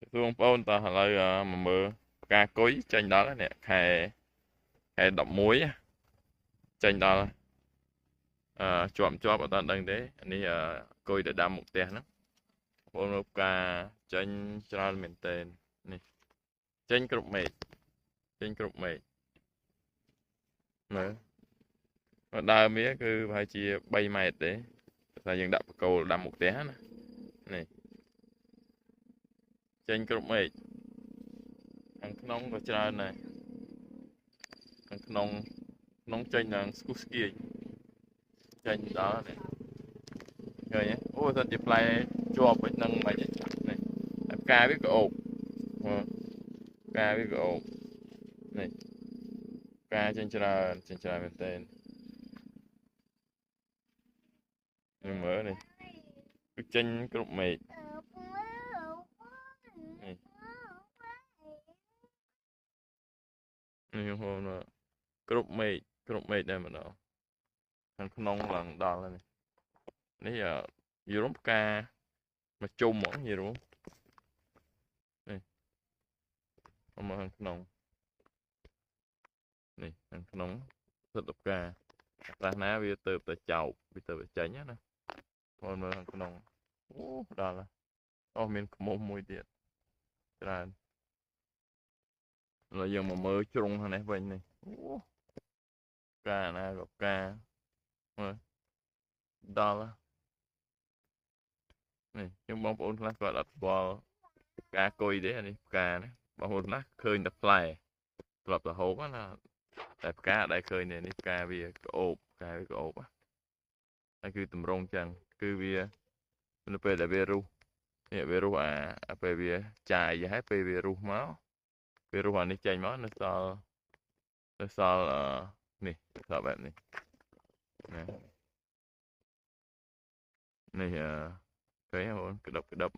សួងបងតោះឥឡូវមកមើលផ្កាគុយចេញដល់ហើយនេះខែ11ចេញដល់ជាប់អត់ដឹងទេនេះគុយទៅដាំមុខផ្ទះហ្នឹងបងមើលផ្កាចេញច្រើនមែនតើនេះចេញគ្រប់មេឃចេញគ្រប់មេឃមើលដើមវាគឺប្រហែលជា3ម៉ែត្រទេតែយើងដាក់បកគោលដាំមុខផ្ទះណានេះចេញគ្រប់មេឃខាងក្នុងក៏ច្រើនដែរខាងក្នុងចេញឡើងស្គុះស្គៀកចេញដល់នេះឃើញទេអូសិតជាផ្លែជាប់វិញនឹងមិននេះផ្កាវាក៏អូបផ្កាវាក៏អូបនេះផ្កាចេញច្រើនមែនតើយើងមើលនេះគឺចេញគ្រប់មេឃនេះនេះហូនគ្រប់មេឃតែម្ដងខាងក្នុងឡើងដល់ហើយនេះយល់ផ្កាមកជុំហ្មងយល់នេះមកខាងក្នុងនេះខាងក្នុងសិតផ្កាខ្លះណាវាទៅតែចោកវាទៅចេញណាបងមើលខាងក្នុងអូដល់ហើយអូមានខ្មុំមួយទៀតច្រើនឥឡូវយើងមកមើលជ្រុងខាងនេះវិញនេះអូផ្កាណាក៏ផ្កាមើលដល់នេះខ្ញុំបងប្អូនខ្លះគាត់អត់ស្គាល់ផ្កាគុយទេអានេះផ្កាណាបងប្អូនខ្លះឃើញតែផ្លែធ្លាប់តែហូបណាតែផ្កាដែលឃើញនេះផ្កាវាក្អូបផ្កាវាក្អូបហើយគឺតម្រង់ចឹងគឺវានៅពេលដែលវារុះនេះវារុះពេលវាចាយហើយពេលវារុះមកវារុះអានេះចេញមកនៅសល់នេះសល់បែបនេះណានេះឃើញបងក្តឹប